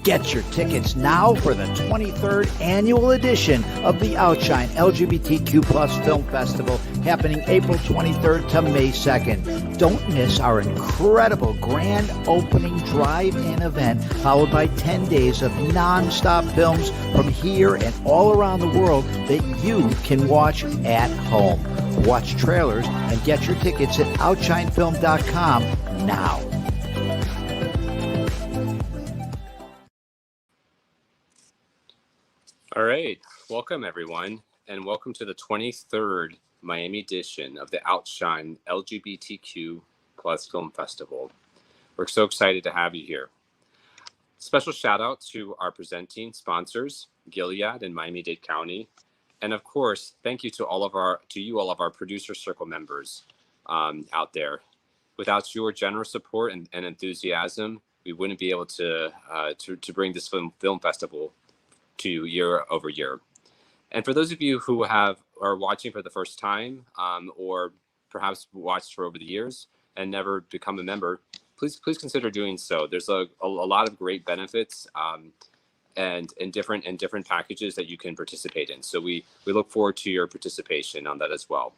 Get your tickets now for the 23rd annual edition of the OUTshine LGBTQ Plus Film Festival happening April 23rd to May 2nd. Don't miss our incredible grand opening drive-in event followed by 10 days of non-stop films from here and all around the world that you can watch at home. Watch trailers and get your tickets at OUTshineFilm.com now. All right, welcome everyone, and welcome to the 23rd Miami edition of the OUTshine LGBTQ Plus Film Festival. We're so excited to have you here. Special shout out to our presenting sponsors, Gilead and Miami-Dade County, and of course, thank you to all of our producer circle members out there. Without your generous support and enthusiasm, we wouldn't be able to bring this film festival to you year over year. And for those of you who are watching for the first time, or perhaps watched for over the years and never become a member, please consider doing so. There's a lot of great benefits and different packages that you can participate in. So we look forward to your participation on that as well.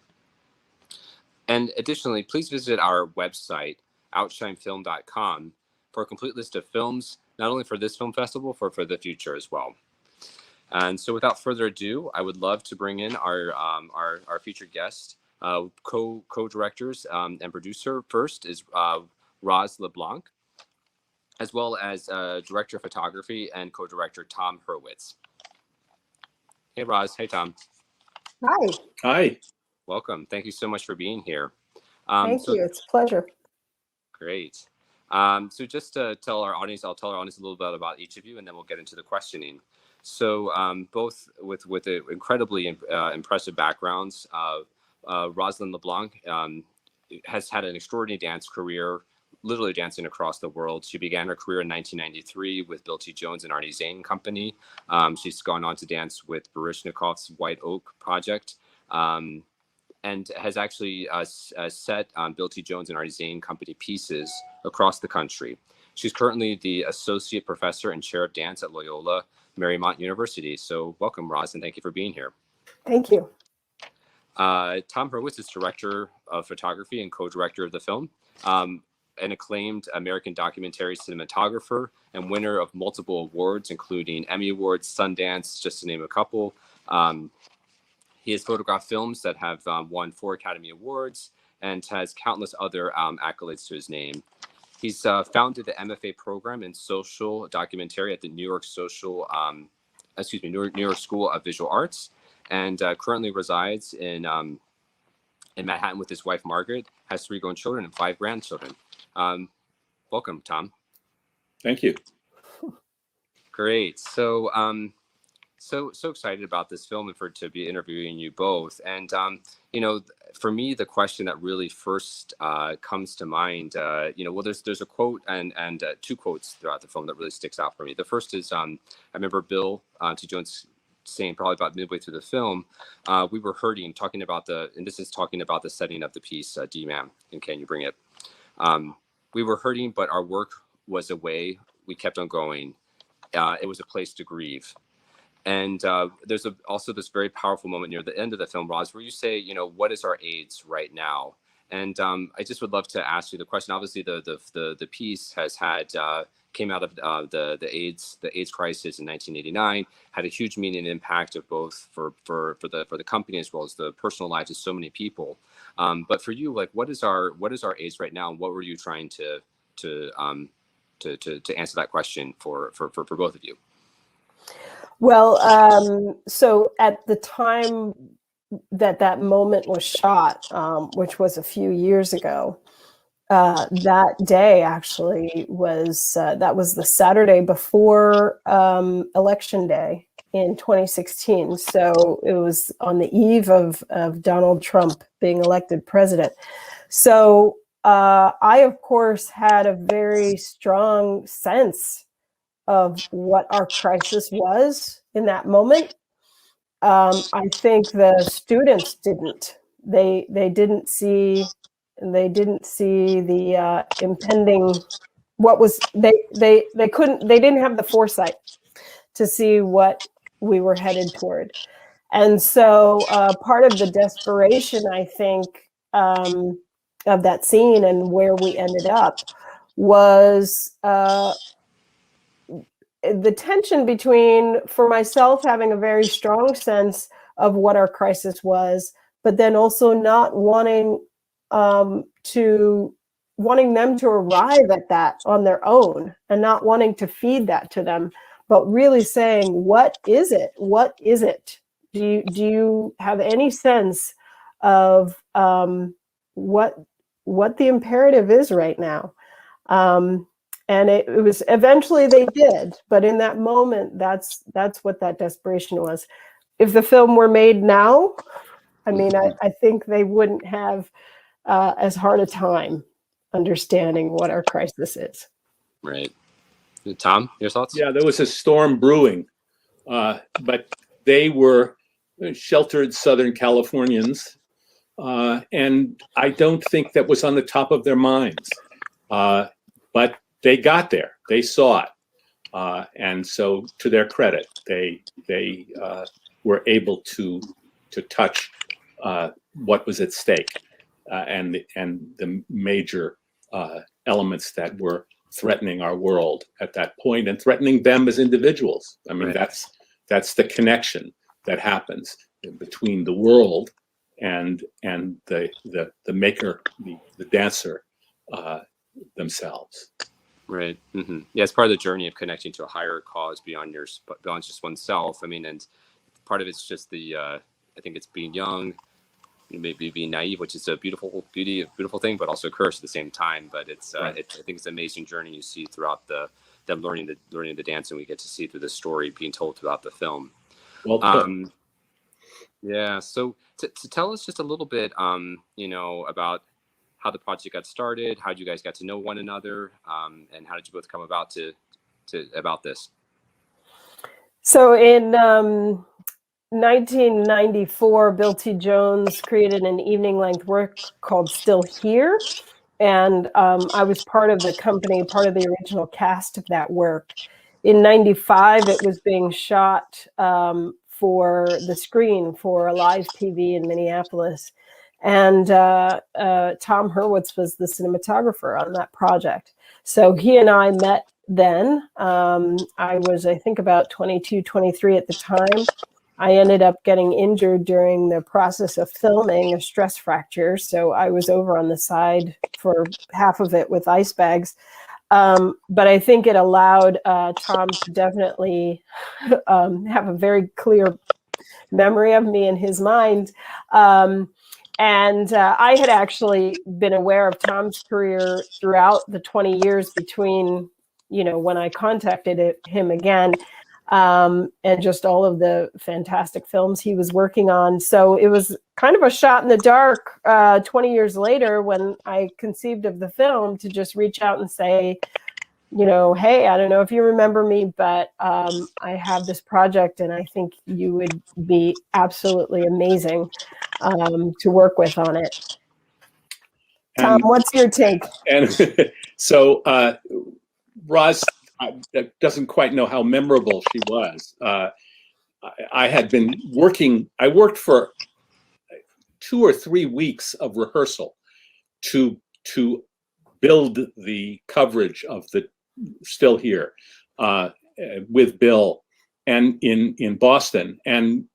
And additionally, please visit our website, OUTshineFilm.com, for a complete list of films, not only for this film festival, but for the future as well. And so without further ado, I would love to bring in our featured guest, co-directors and producer. First is Roz LeBlanc, as well as director of photography and co-director Tom Hurwitz. Hey, Roz. Hey, Tom. Hi. Hi. Welcome. Thank you so much for being here. Thank you. It's a pleasure. Great. So just to tell our audience, I'll tell our audience a little bit about each of you, and then we'll get into the questioning. So both with incredibly impressive backgrounds, Rosalind LeBlanc has had an extraordinary dance career, literally dancing across the world. She began her career in 1993 with Bill T. Jones and Arnie Zane Company. She's gone on to dance with Baryshnikov's White Oak Project, and has actually set Bill T. Jones and Arnie Zane Company pieces across the country. She's currently the Associate Professor and Chair of Dance at Loyola Marymount University. So welcome, Roz, and thank you for being here. Thank you. Tom Hurwitz is Director of Photography and co-director of the film, an acclaimed American documentary cinematographer and winner of multiple awards, including Emmy Awards, Sundance, just to name a couple. He has photographed films that have won 4 Academy Awards and has countless other accolades to his name. He's founded the MFA program in social documentary at the New York School of Visual Arts, and currently resides in Manhattan with his wife Margaret. Has 3 grown children and 5 grandchildren. Welcome, Tom. Thank you. Great. So so excited about this film and to be interviewing you both. And for me, the question that really first comes to mind, there's a quote and 2 quotes throughout the film that really sticks out for me. The first is I remember Bill T. Jones saying probably about midway through the film, we were hurting, talking about the setting of the piece, D-Man, and Can You Bring It? We were hurting, but our work was a way. We kept on going. It was a place to grieve. And there's also this very powerful moment near the end of the film, Roz, where you say, what is our AIDS right now? And I just would love to ask you the question. Obviously, the piece has came out of the AIDS crisis in 1989, had a huge meaning and impact of both for the company as well as the personal lives of so many people. But for you, like, what is our AIDS right now, and what were you trying to answer that question for both of you? Well, so at the time that moment was shot, which was a few years ago, that day actually was that was the Saturday before Election Day in 2016. So it was on the eve of Donald Trump being elected president. So I, of course, had a very strong sense of what our crisis was in that moment. I think the students didn't. They didn't see the impending what was they didn't have the foresight to see what we were headed toward. And so part of the desperation, I think, of that scene and where we ended up was the tension between, for myself, having a very strong sense of what our crisis was, but then also not wanting them to arrive at that on their own, and not wanting to feed that to them, but really saying, what is it? What is it? Do you have any sense of what the imperative is right now? And it was eventually they did, but in that moment, that's what that desperation was. If the film were made now, I mean, I think they wouldn't have as hard a time understanding what our crisis is. Right. Tom, your thoughts? Yeah, there was a storm brewing, but they were sheltered Southern Californians, and I don't think that was on the top of their minds. But they got there, they saw it, and so to their credit, they were able to touch what was at stake, and the major elements that were threatening our world at that point, and threatening them as individuals. I mean, Right. that's the connection that happens between the world and the maker, the dancer themselves. Right. Mm-hmm. Yeah, it's part of the journey of connecting to a higher cause beyond just oneself. I mean, and part of it's just I think it's being young, maybe being naive, which is a beautiful thing, but also a curse at the same time. But it's Right. I think it's an amazing journey you see throughout them learning the dance, and we get to see through the story being told throughout the film. Well put. Yeah. So to tell us just a little bit, about how the project got started, how you guys got to know one another, and how did you both come about about this? So in 1994, Bill T. Jones created an evening-length work called Still Here, and I was part of the company, part of the original cast of that work. In 95, it was being shot for the screen for a live TV in Minneapolis. And Tom Hurwitz was the cinematographer on that project. So he and I met then. I was, I think, about 22, 23 at the time. I ended up getting injured during the process of filming, a stress fracture. So I was over on the side for half of it with ice bags. But I think it allowed Tom to definitely have a very clear memory of me in his mind. And I had actually been aware of Tom's career throughout the 20 years between, when I contacted him again, and just all of the fantastic films he was working on. So it was kind of a shot in the dark 20 years later when I conceived of the film to just reach out and say, hey, I don't know if you remember me, but I have this project and I think you would be absolutely amazing to work with on it. Tom, what's your take? And so Roz doesn't quite know how memorable she was. I had been working, I worked for 2 or 3 weeks of rehearsal to build the coverage of the Still Here with Bill and in Boston, and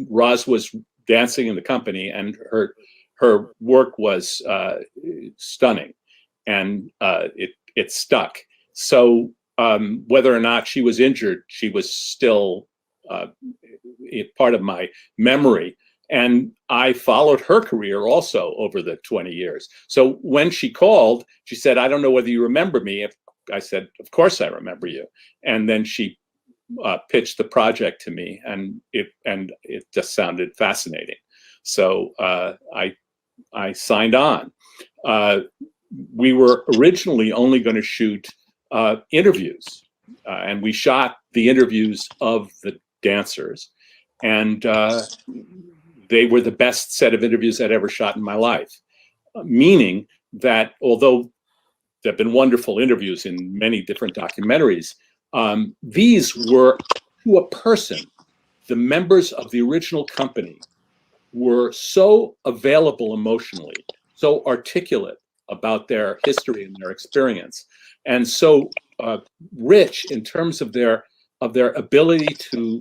Roz was dancing in the company, and her work was stunning, and it stuck. So whether or not she was injured, she was still part of my memory. And I followed her career also over the 20 years. So when she called, she said, I don't know whether you remember me. I said, of course I remember you. And then she pitched the project to me, and it just sounded fascinating. So I signed on. We were originally only going to shoot interviews, and we shot the interviews of the dancers, and they were the best set of interviews I'd ever shot in my life, meaning that although there have been wonderful interviews in many different documentaries. These were, to a person, the members of the original company were so available emotionally, so articulate about their history and their experience, and so rich in terms of their ability to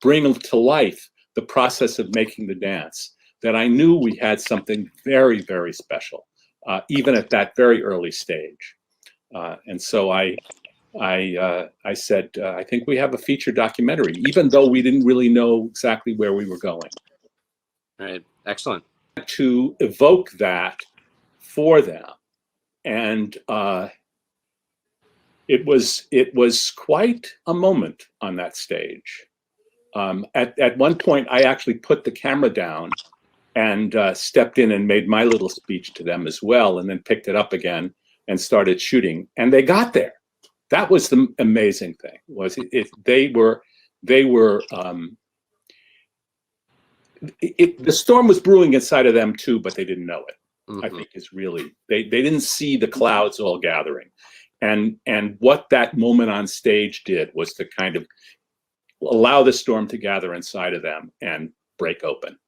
bring to life the process of making the dance, that I knew we had something very, very special, even at that very early stage. And so I said, I think we have a feature documentary, even though we didn't really know exactly where we were going. Right. Excellent. To evoke that for them. And it was quite a moment on that stage. At one point, I actually put the camera down and stepped in and made my little speech to them as well, and then picked it up again and started shooting. And they got there. That was the amazing thing. The storm was brewing inside of them too, but they didn't know it. Mm-hmm. I think is really they didn't see the clouds all gathering, and what that moment on stage did was to kind of allow the storm to gather inside of them and break open.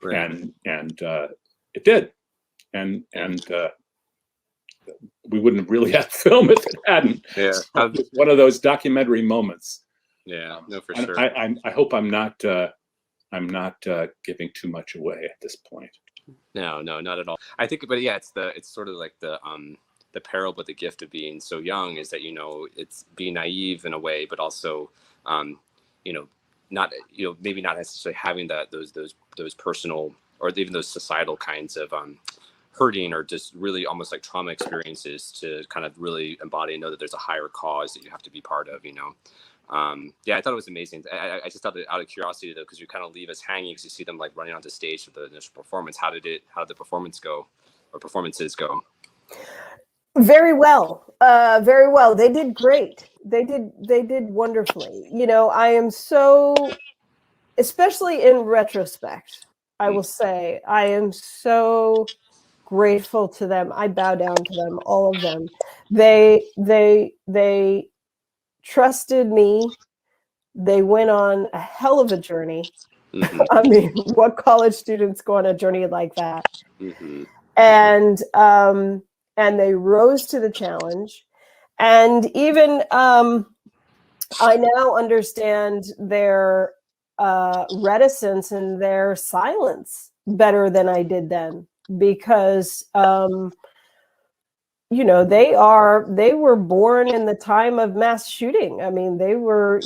Right. And it did, and we wouldn't have really had film if it hadn't. Yeah, so it's one of those documentary moments. Yeah, no, for sure. I hope I'm not giving too much away at this point. No, not at all. I think, but yeah, it's sort of like the parable with the gift of being so young is that, it's being naive in a way, but also, not, maybe not necessarily having those personal or even those societal kinds of hurting or just really almost like trauma experiences to kind of really embody and know that there's a higher cause that you have to be part of, Yeah, I thought it was amazing. I just thought that out of curiosity though, because you kind of leave us hanging because you see them like running onto stage for the initial performance. How did the performance go, or performances go? Very well. Very well. They did great. They did wonderfully. I am so, especially in retrospect, I will say, I am so grateful to them. I bow down to them, all of them. They trusted me. They went on a hell of a journey. Mm-hmm. I mean, what college students go on a journey like that? Mm-hmm. And they rose to the challenge. And even I now understand their reticence and their silence better than I did then, because they were born in the time of mass shooting. I mean, they were,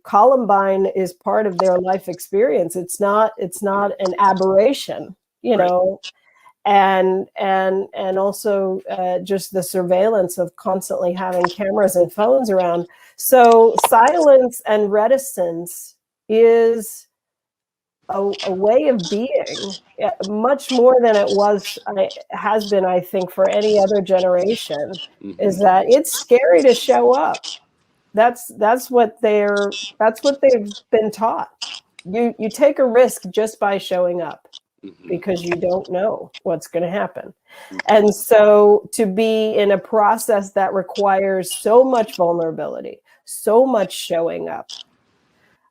Columbine is part of their life experience. It's not an aberration, right. And also just the surveillance of constantly having cameras and phones around. So silence and reticence is a way of being, much more than has been, I think, for any other generation. Mm-hmm. Is that it's scary to show up. That's what they've been taught. You take a risk just by showing up, mm-hmm. because you don't know what's going to happen. Mm-hmm. And so to be in a process that requires so much vulnerability, so much showing up,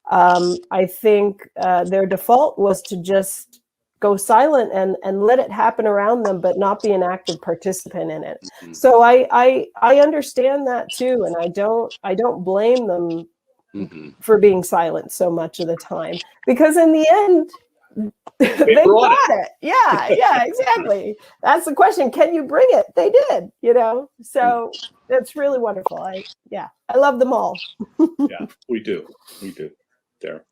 I think their default was to just go silent and let it happen around them, but not be an active participant in it. Mm-hmm. So I understand that too, and I don't blame them, mm-hmm. for being silent so much of the time, because in the end they got it. Yeah, exactly. That's the question. Can you bring it? They did, So it's really wonderful. I love them all. Yeah, we do. They're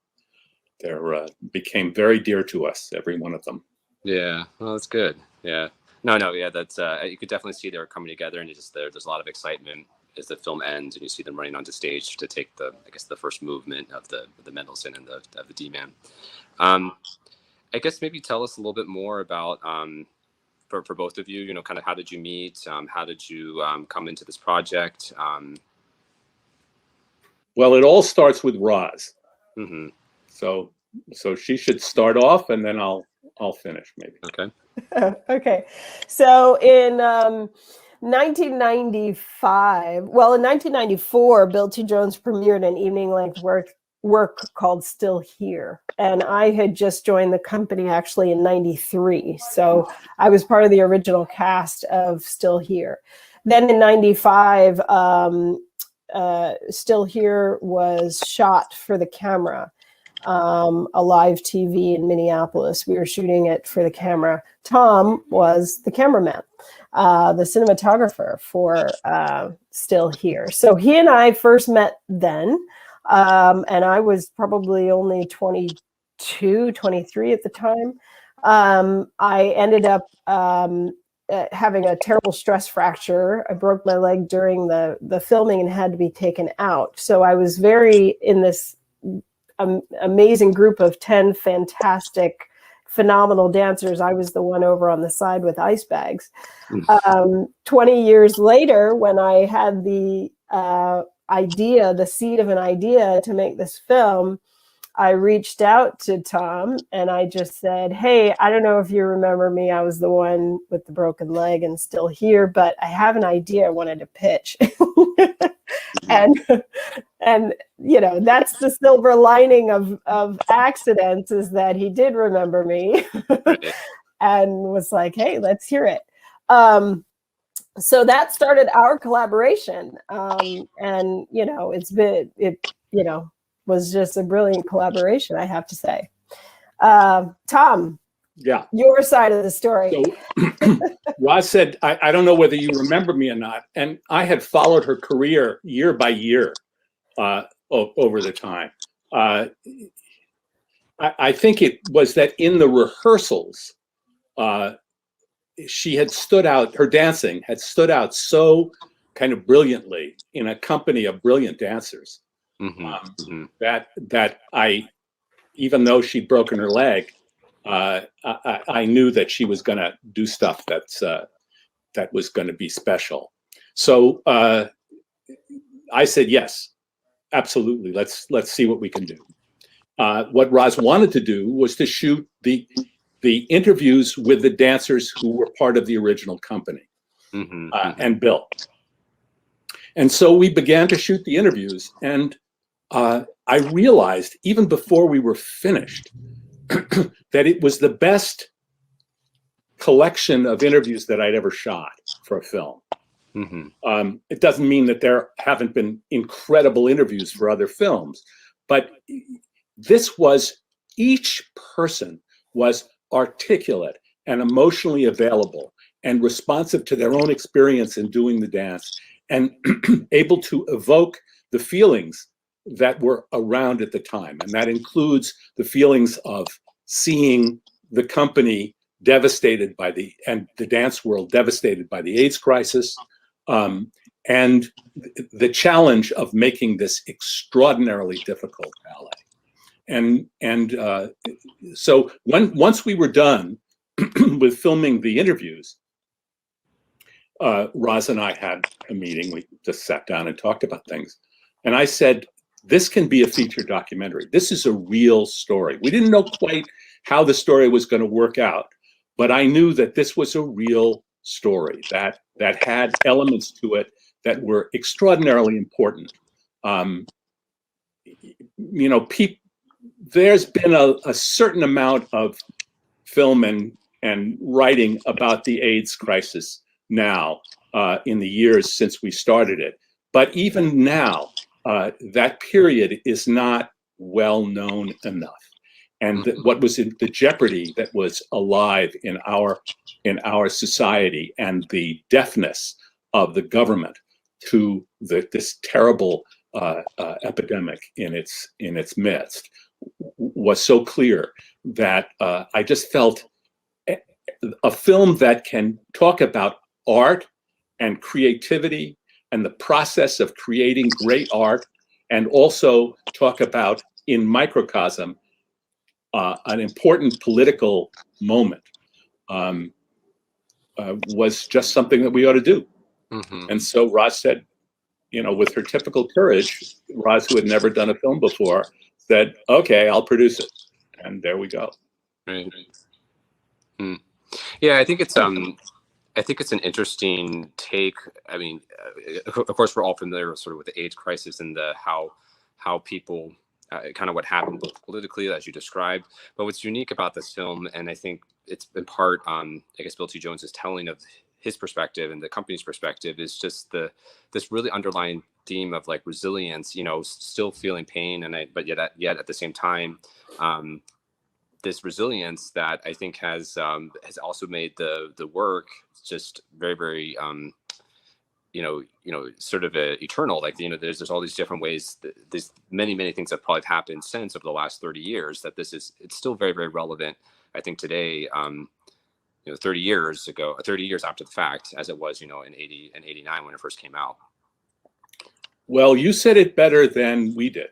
became very dear to us, every one of them. Yeah, well, that's good. Yeah, no, yeah, that's you could definitely see they're coming together, and there's a lot of excitement as the film ends, and you see them running onto stage to take the first movement of the Mendelssohn and the D-Man. I guess maybe tell us a little bit more about for both of you. Kind of how did you meet? How did you come into this project? Well, it all starts with Roz. Mm-hmm. So she should start off, and then I'll finish maybe. Okay. Okay. So in 1995. Well, in 1994, Bill T. Jones premiered an evening-length work called Still Here. And I had just joined the company actually in 93. So I was part of the original cast of Still Here. Then in 95, Still Here was shot for the camera, a live TV in Minneapolis. We were shooting it for the camera. Tom was the cameraman, the cinematographer for Still Here. So he and I first met then. And I was probably only 22, 23 at the time. I ended up having a terrible stress fracture. I broke my leg during the filming and had to be taken out. So I was very in this amazing group of 10 fantastic, phenomenal dancers. I was the one over on the side with ice bags. 20 years later, when I had the idea, the seed of an idea to make this film, I reached out to Tom and I just said, hey, I don't know if you remember me. I was the one with the broken leg and Still Here, but I have an idea I wanted to pitch. and you know, that's the silver lining of accidents, is that he did remember me and was like, hey, let's hear it. So that started our collaboration. And, you know, was just a brilliant collaboration, I have to say. Tom, Yeah. your side of the story. So Roz said, I don't know whether you remember me or not. And I had followed her career year by year over the time. I think it was that in the rehearsals, she had stood out, her dancing had stood out so kind of brilliantly in a company of brilliant dancers. That I, even though she'd broken her leg, I knew that she was going to do stuff that was going to be special. So I said, yes, absolutely. Let's see what we can do. What Roz wanted to do was to shoot the interviews with the dancers who were part of the original company, and Bill. And so we began to shoot the interviews, and I realized even before we were finished that it was the best collection of interviews that I'd ever shot for a film. It doesn't mean that there haven't been incredible interviews for other films, but this was, each person was articulate and emotionally available and responsive to their own experience in doing the dance, and able to evoke the feelings that were around at the time. And that includes the feelings of seeing the company devastated by and the dance world devastated by the AIDS crisis, and the challenge of making this extraordinarily difficult ballet. And so once we were done with filming the interviews, Roz and I had a meeting. We just sat down and talked about things. And I said, this can be a feature documentary. This is a real story. We didn't know quite how the story was going to work out, but I knew that this was a real story that had elements to it that were extraordinarily important. You know, there's been a certain amount of film and writing about the AIDS crisis now in the years since we started it. But even now, that period is not well known enough. And what was in the jeopardy that was alive in our society, and the deafness of the government to this terrible epidemic in its midst was so clear that I just felt a film that can talk about art and creativity and the process of creating great art, and also talk about, in microcosm, an important political moment, was just something that we ought to do. And so Roz said, you know, with her typical courage, Roz, who had never done a film before, said, okay, I'll produce it. And there we go. Right. Yeah, I think it's I think it's an interesting take. I mean, of course, we're all familiar sort of with the AIDS crisis and how people kind of what happened both politically, as you described. But what's unique about this film, and I think it's in part, I guess, Bill T. Jones's telling of his perspective and the company's perspective, is just this really underlying theme of like resilience. You know, still feeling pain, but yet at the same time. This resilience that I think has also made the work just very, very sort of eternal. Like, you know, there's all these different ways. There's many things that probably have happened since over the last 30 years that it's still very, very relevant. I think today, 30 years ago, 30 years after the fact, as it was, in 80 and 89 when it first came out. Well, you said it better than we did.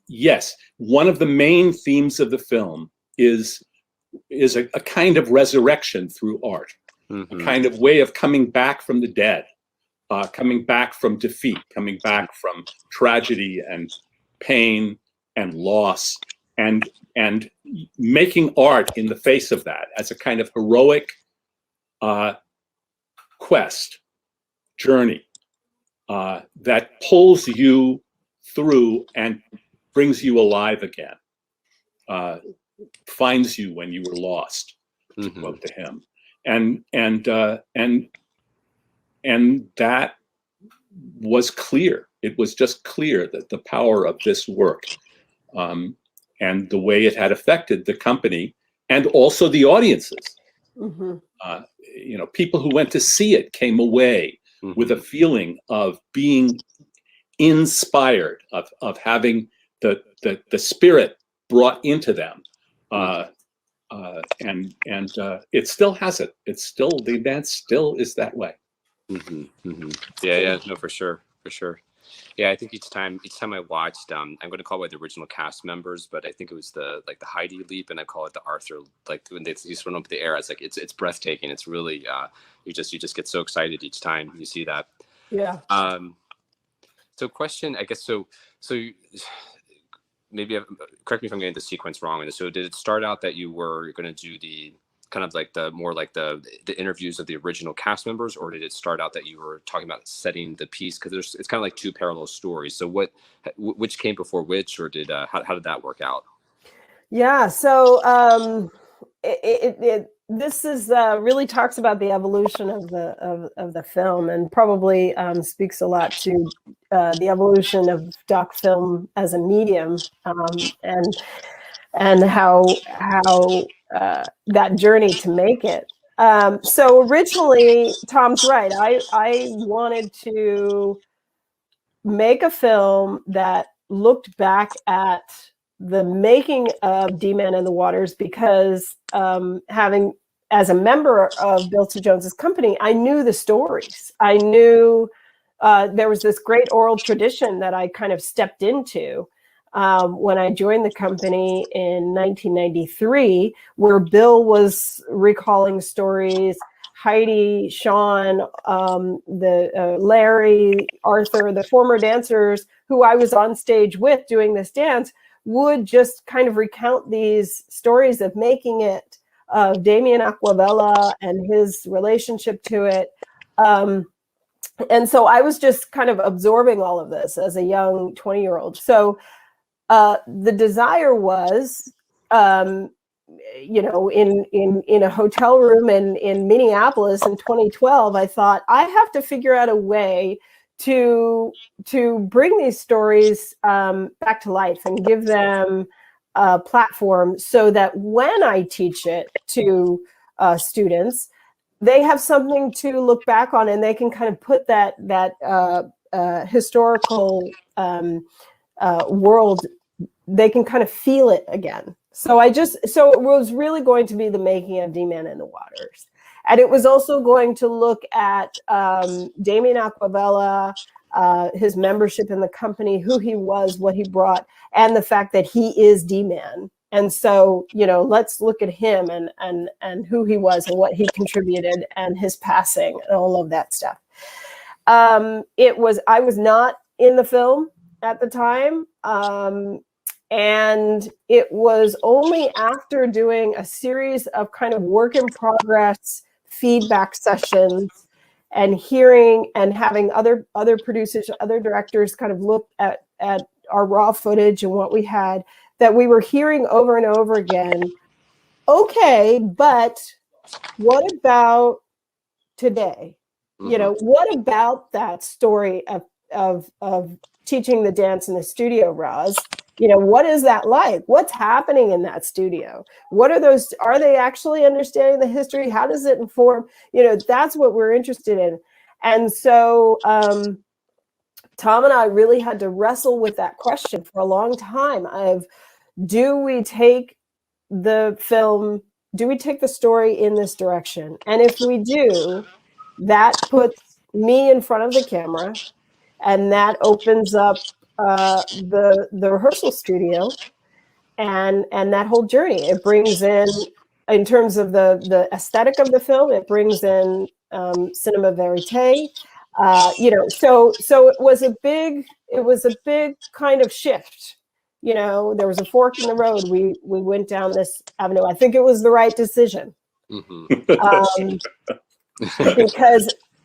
Yes, one of the main themes of the film is a kind of resurrection through art, a kind of way of coming back from the dead, coming back from defeat, coming back from tragedy and pain and loss, and making art in the face of that as a kind of heroic quest, journey that pulls you through and brings you alive again, finds you when you were lost, to quote to him, and that was clear. It was just clear that the power of this work, and the way it had affected the company and also the audiences. People who went to see it came away with a feeling of being inspired, of having the spirit brought into them, and it still has it. It's still, the event still is that way. Yeah, no, for sure. Yeah, I think each time I watched, I'm going to call it the original cast members, but I think it was the Heidi leap, and I call it the Arthur, like when they just run up the air. It's like it's breathtaking. It's really you just get so excited each time you see that. Yeah. So question, I guess, so maybe correct me if I'm getting the sequence wrong. And so did it start out that you were going to do the kind of like the interviews of the original cast members, or did it start out that you were talking about setting the piece? Because it's kind of like two parallel stories. So which came before which, or how did that work out? Yeah. So this is really talks about the evolution of the film, and probably speaks a lot to the evolution of doc film as a medium, and how that journey to make it. So originally, Tom's right. I wanted to make a film that looked back at the making of D-Man in the Waters, because having, as a member of Bill T. Jones's company, I knew the stories. I knew there was this great oral tradition that I kind of stepped into when I joined the company in 1993, where Bill was recalling stories. Heidi, Sean, Larry, Arthur, the former dancers who I was on stage with doing this dance, would just kind of recount these stories of making it, of Damien Aquavella and his relationship to it. And so I was just kind of absorbing all of this as a young 20-year-old. So the desire was, in a hotel room in Minneapolis in 2012, I thought, I have to figure out a way to bring these stories back to life and give them a platform, so that when I teach it to students, they have something to look back on, and they can kind of put that historical world, they can kind of feel it again. So it was really going to be the making of D-Man in the Waters. And it was also going to look at Damien Aquavella, his membership in the company, who he was, what he brought, and the fact that he is D-Man. And so, let's look at him and who he was and what he contributed and his passing and all of that stuff. I was not in the film at the time. And it was only after doing a series of kind of work in progress feedback sessions and hearing and having other producers, other directors kind of look at our raw footage and what we had, that we were hearing over and over again, okay, but what about today? You know, what about that story of teaching the dance in the studio, Roz? You know, what is that like? What's happening in that studio? What are those? Are they actually understanding the history? How does it inform? You know, that's what we're interested in. And so Tom and I really had to wrestle with that question for a long time of, do we take the film, do we take the story in this direction? And if we do, that puts me in front of the camera, and that opens up the rehearsal studio and that whole journey. It brings in terms of the aesthetic of the film, it brings in cinema verite. You know, so it was a big kind of shift. You know, there was a fork in the road. We went down this avenue. I think it was the right decision.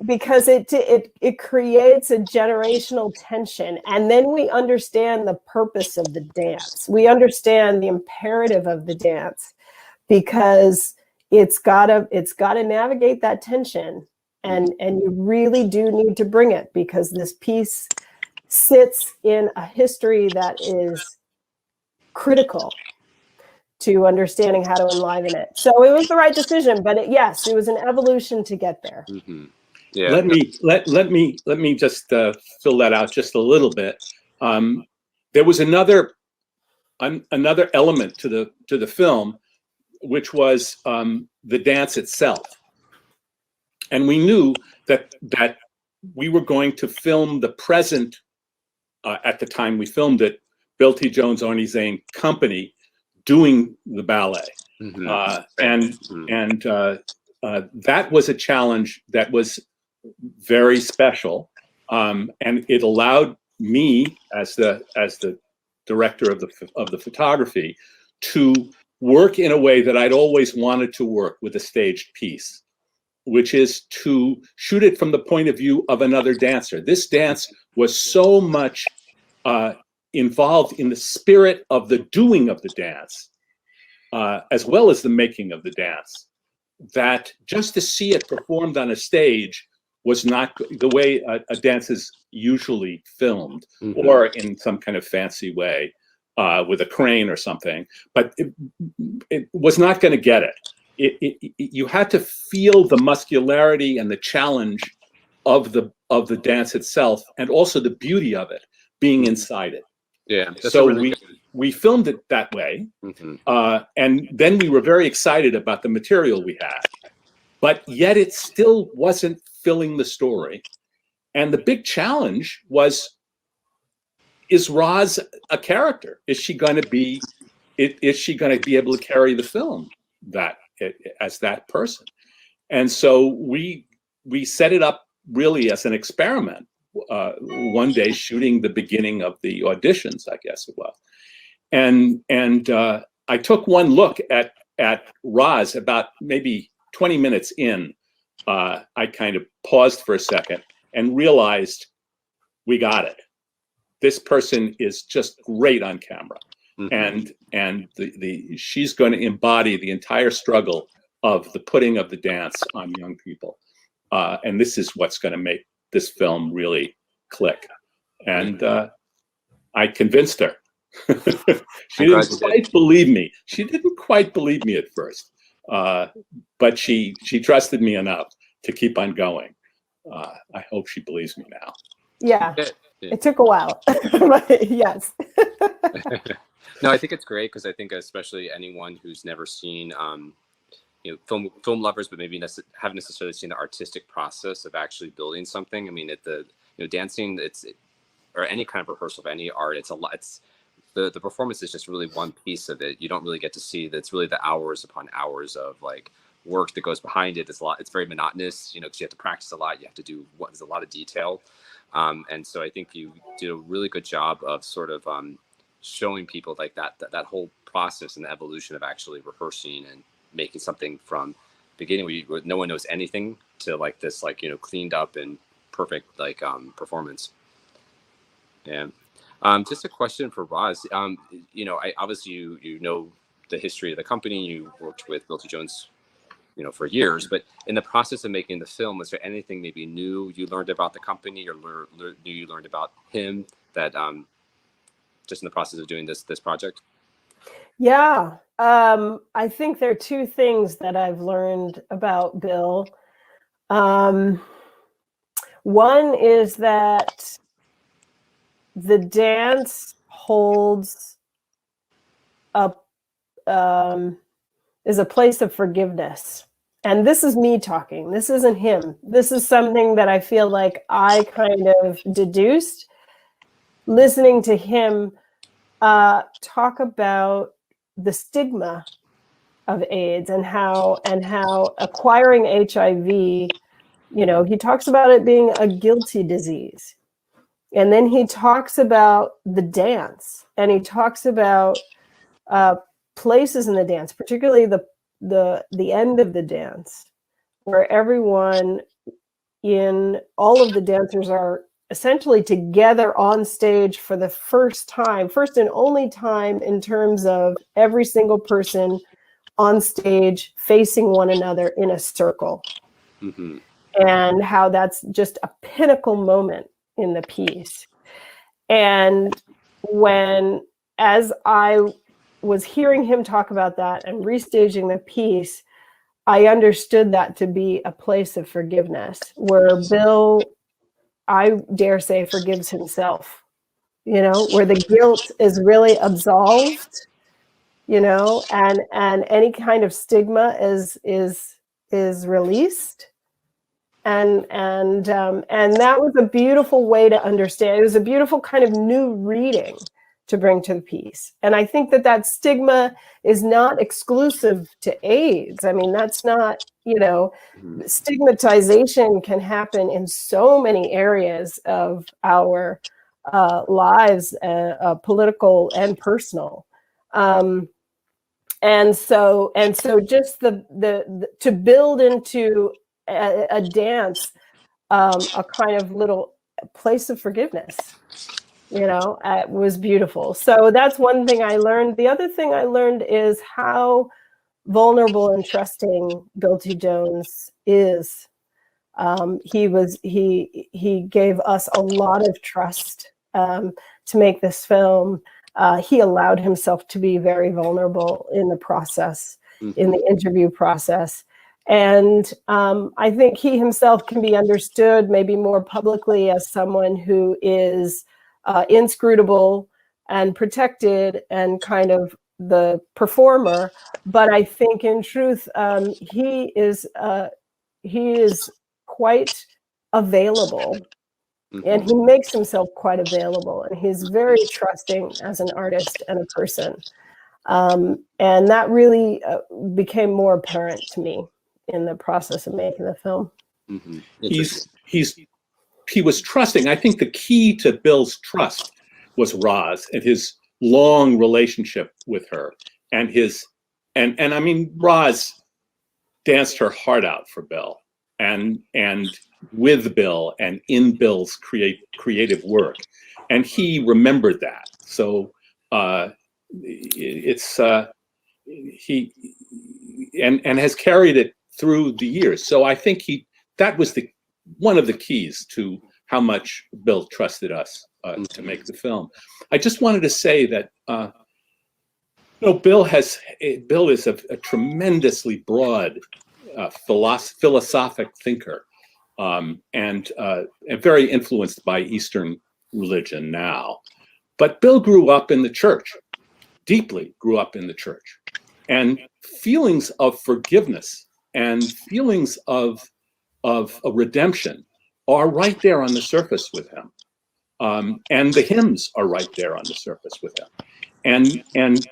Because it creates a generational tension, and then we understand the purpose of the dance. We understand the imperative of the dance, because it's gotta navigate that tension, and you really do need to bring it, because this piece sits in a history that is critical to understanding how to enliven it. So it was the right decision, but yes, it was an evolution to get there. Yeah. Let me just fill that out just a little bit. There was another element to the film, which was the dance itself, and we knew that we were going to film the present. At the time we filmed it, Bill T. Jones, Arnie Zane Company doing the ballet, and that was a challenge that was very special, and it allowed me as the director of the photography to work in a way that I'd always wanted to work with a staged piece, which is to shoot it from the point of view of another dancer. This dance was so much involved in the spirit of the doing of the dance, as well as the making of the dance, that just to see it performed on a stage was not the way a dance is usually filmed, or in some kind of fancy way with a crane or something. But it was not going to get it. You had to feel the muscularity and the challenge of the dance itself, and also the beauty of it being inside it. Yeah. So we filmed it that way, and then we were very excited about the material we had, but yet it still wasn't filling the story. And the big challenge was, is Roz a character? Is she going to be able to carry the film as that person? And so we set it up really as an experiment. One day shooting the beginning of the auditions, I guess it was. And I took one look at Roz about maybe 20 minutes in. I kind of paused for a second and realized we got it. This person is just great on camera. And she's going to embody the entire struggle of the putting of the dance on young people. And this is what's going to make this film really click. And I convinced her. She didn't quite believe me. She didn't quite believe me at first, but she trusted me enough to keep on going. I hope she believes me now. Yeah. It took a while, but yes. No, I think it's great, because I think especially anyone who's never seen, film lovers, but maybe haven't necessarily seen the artistic process of actually building something. I mean, dancing, or any kind of rehearsal of any art, it's a lot. The performance is just really one piece of it. You don't really get to see that's really the hours upon hours of like work that goes behind it. It's very monotonous, because you have to practice a lot. You have to do there's a lot of detail. And so I think you did a really good job of sort of showing people like that whole process and the evolution of actually rehearsing and making something from beginning where no one knows anything to like this, like, you know, cleaned up and perfect like performance. Yeah. Just a question for Roz. You know, obviously you know the history of the company. You worked with Bill T. Jones, you know, for years. But in the process of making the film, was there anything maybe new you learned about the company, or new you learned about him that just in the process of doing this project? Yeah, I think there are two things that I've learned about Bill. One is that the dance holds is a place of forgiveness. And this is me talking. This isn't him. This is something that I feel like I kind of deduced listening to him talk about the stigma of AIDS and how acquiring HIV, you know, he talks about it being a guilty disease. And then he talks about the dance, and he talks about places in the dance, particularly the end of the dance, where everyone all of the dancers are essentially together on stage for the first and only time, in terms of every single person on stage facing one another in a circle. Mm-hmm. And how that's just a pinnacle moment in the piece. And as I was hearing him talk about that and restaging the piece, I understood that to be a place of forgiveness, where Bill, I dare say, forgives himself, you know, where the guilt is really absolved, you know, and any kind of stigma is released. And that was a beautiful way to understand. It was a beautiful kind of new reading to bring to the piece. And I think that stigma is not exclusive to AIDS. I mean, that's not, you know, stigmatization can happen in so many areas of our lives, political and personal. And so just the to build into a dance, a kind of little place of forgiveness, you know, was beautiful. So that's one thing I learned. The other thing I learned is how vulnerable and trusting Bill T. Jones is. He gave us a lot of trust to make this film. He allowed himself to be very vulnerable in the process, in the interview process. And I think he himself can be understood maybe more publicly as someone who is inscrutable and protected and kind of the performer. But I think in truth, he is quite available, and he makes himself quite available, and he's very trusting as an artist and a person. And that really became more apparent to me in the process of making the film. Mm-hmm. He was trusting. I think the key to Bill's trust was Roz and his long relationship with her, and I mean, Roz danced her heart out for Bill, and with Bill and in Bill's creative work, and he remembered that. So he has carried it through the years. So I think that was one of the keys to how much Bill trusted us to make the film. I just wanted to say that Bill is a tremendously broad philosophic thinker, and very influenced by Eastern religion now. But Bill grew up in the church, deeply grew up in the church, and feelings of forgiveness and feelings of a redemption are right there on the surface with him. And the hymns are right there on the surface with him. And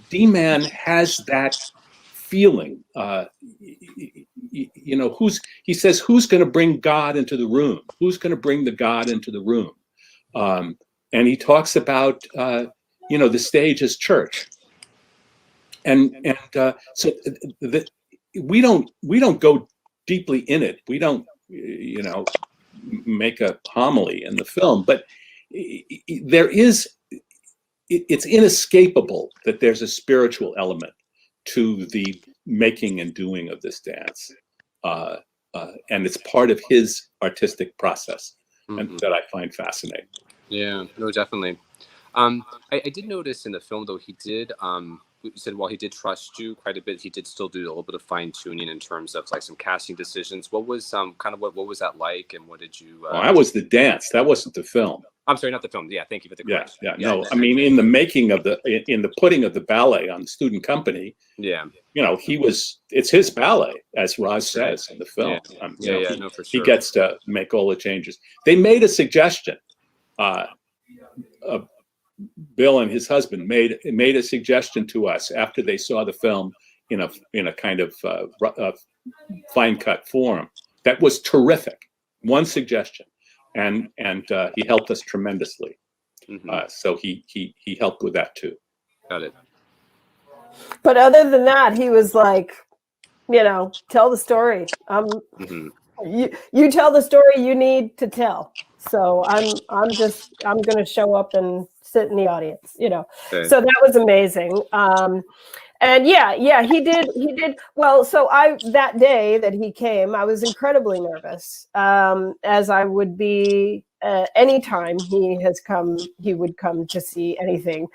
D-Man has that feeling. He says, who's going to bring God into the room? Who's going to bring the God into the room? And he talks about the stage is church, and so we don't go deeply in it. We don't make a homily in the film, but there is. It's inescapable that there's a spiritual element to the making and doing of this dance, and it's part of his artistic process, and that I find fascinating. Yeah, no, definitely. I did notice in the film, though, he did, you said while he did trust you quite a bit, he did still do a little bit of fine tuning in terms of like some casting decisions. What was what was that like, and what did you? Well, that was the dance. That wasn't the film. I'm sorry, not the film. Yeah, thank you for the correction. Yeah. No, I mean, in the making of in the putting of the ballet on the student company. Yeah. It's his ballet, as Roz says in the film. No, for sure. He gets to make all the changes. They made a suggestion. Bill and his husband made a suggestion to us after they saw the film in a kind of fine cut form. That was terrific. One suggestion, and he helped us tremendously. So he helped with that too. Got it. But other than that, he was like, tell the story. You tell the story you need to tell. So I'm going to show up and sit in the audience, Okay. So that was amazing. And he did well. So that day that he came, I was incredibly nervous, as I would be anytime he would come to see anything.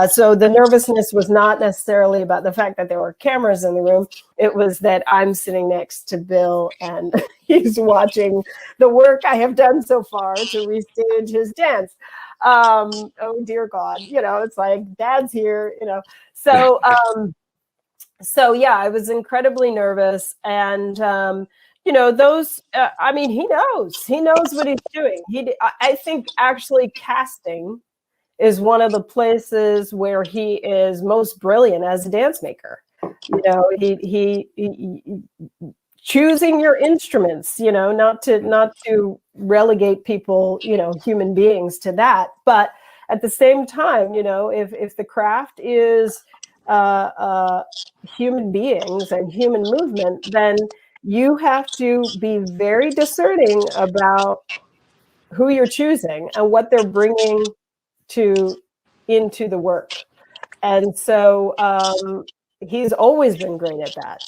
So the nervousness was not necessarily about the fact that there were cameras in the room. It was that I'm sitting next to Bill and he's watching the work I have done so far to restage his dance. Oh dear God, it's like Dad's here, So I was incredibly nervous, and he knows what he's doing. I think actually casting is one of the places where he is most brilliant as a dance maker. He choosing your instruments, not to relegate people, human beings to that, but at the same time, if the craft is human beings and human movement, then you have to be very discerning about who you're choosing and what they're bringing into the work. And so he's always been great at that.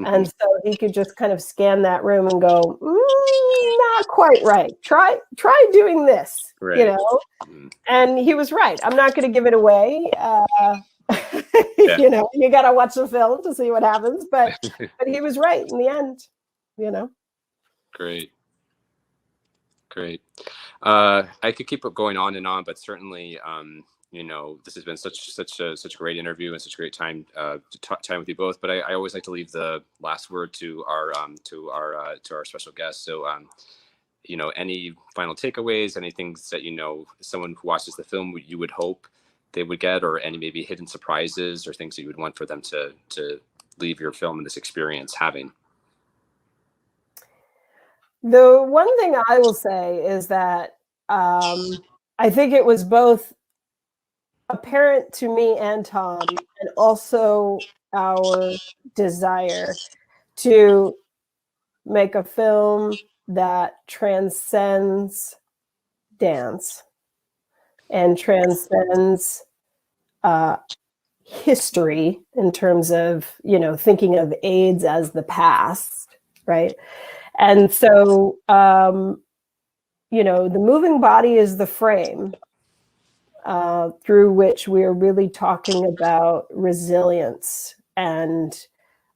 And so he could just kind of scan that room and go, not quite right. Try doing this, right. And he was right. I'm not going to give it away. You got to watch the film to see what happens. But he was right in the end, Great. I could keep going on and on, but certainly, this has been such a great interview and such a great time time with you both. But I always like to leave the last word to our special guests. So, any final takeaways, any things that someone who watches the film you would hope they would get, or any maybe hidden surprises or things that you would want for them to leave your film and this experience having. The one thing I will say is that I think it was both apparent to me and Tom, and also our desire to make a film that transcends dance and transcends history in terms of, thinking of AIDS as the past, right? And so, the moving body is the frame through which we are really talking about resilience and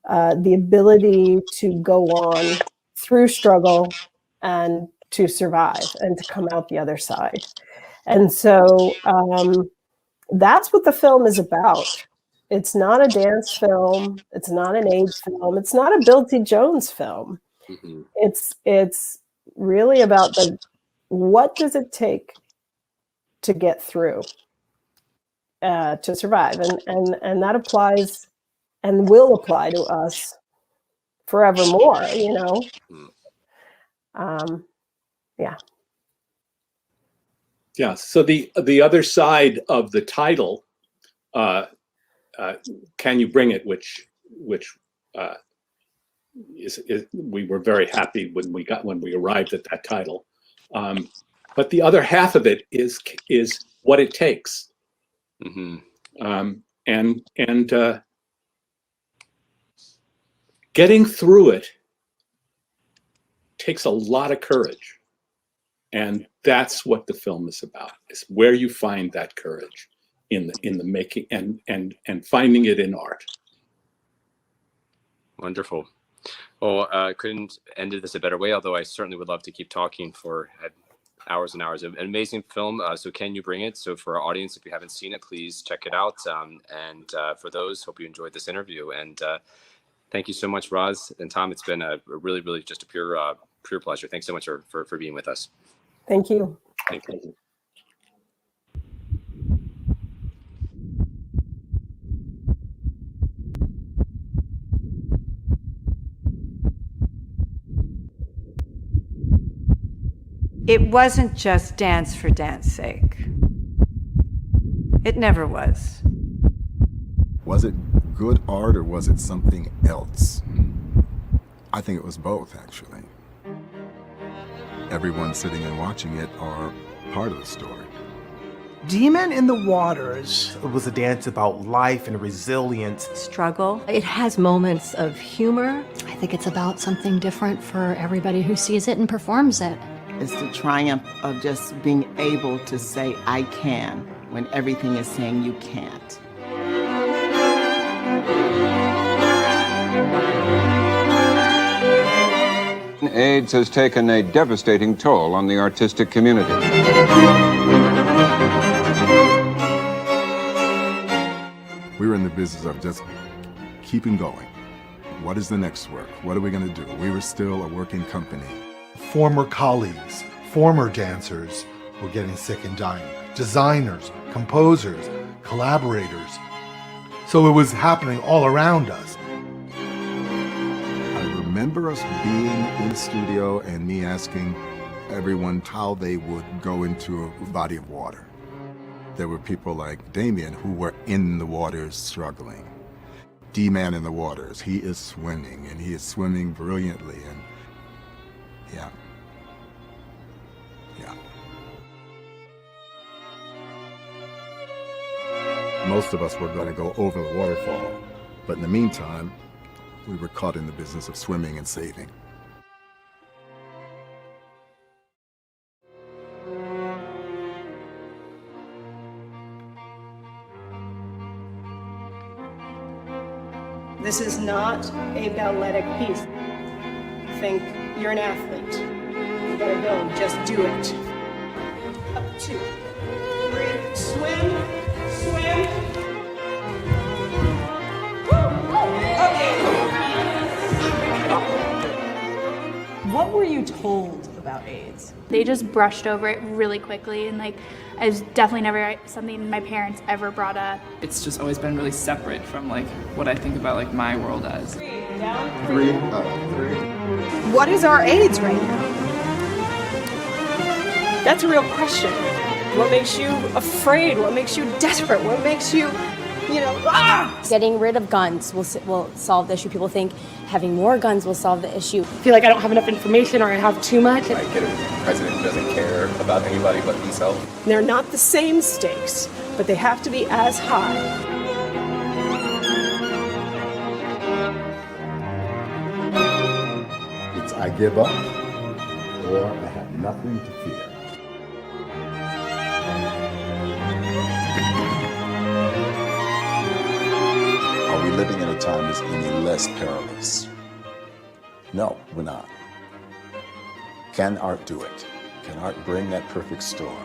the ability to go on through struggle and to survive and to come out the other side. And so that's what the film is about. It's not a dance film. It's not an AIDS film. It's not a Bill T. Jones film. It's really about what does it take to get through, to survive, and that applies and will apply to us forevermore. Yeah. Yeah. So the other side of the title, "Can You Bring It," which is we were very happy when we arrived at that title. But the other half of it is what it takes, and getting through it takes a lot of courage, and that's what the film is about. Is where you find that courage in the making and finding it in art. Wonderful. Well, couldn't ended this a better way, although I certainly would love to keep talking for hours and hours. An amazing film. So Can You Bring It? So for our audience, if you haven't seen it, please check it out. And for those, hope you enjoyed this interview. And thank you so much, Roz and Tom. It's been a really, really just a pure pleasure. Thanks so much for being with us. Thank you. Thank you. It wasn't just dance for dance sake. It never was. Was it good art or was it something else? I think it was both, actually. Everyone sitting and watching it are part of the story. Demon in the Waters was a dance about life and resilience. Struggle. It has moments of humor. I think it's about something different for everybody who sees it and performs it. It's the triumph of just being able to say, I can, when everything is saying you can't. AIDS has taken a devastating toll on the artistic community. We were in the business of just keeping going. What is the next work? What are we going to do? We were still a working company. Former colleagues, former dancers were getting sick and dying. Designers, composers, collaborators. So it was happening all around us. I remember us being in the studio and me asking everyone how they would go into a body of water. There were people like Damien who were in the waters struggling. D-Man in the waters, he is swimming, and he is swimming brilliantly, and yeah. Most of us were going to go over the waterfall, but in the meantime, we were caught in the business of swimming and saving. This is not a balletic piece. Think you're an athlete. You gotta go, just do it. Up 2, 3, swim, swim. What were you told about AIDS? They just brushed over it really quickly, and like, it was definitely never something my parents ever brought up. It's just always been really separate from like what I think about like my world as. 3, 3. What is our AIDS right now? That's a real question. What makes you afraid? What makes you desperate? What makes you, Getting rid of guns will solve the issue. People think having more guns will solve the issue. I feel like I don't have enough information or I have too much. I get a president who doesn't care about anybody but himself. They're not the same stakes, but they have to be as high. It's I give up, or I have nothing to fear. Are we living in a time that's any less perilous? No, we're not. Can art do it? Can art bring that perfect storm?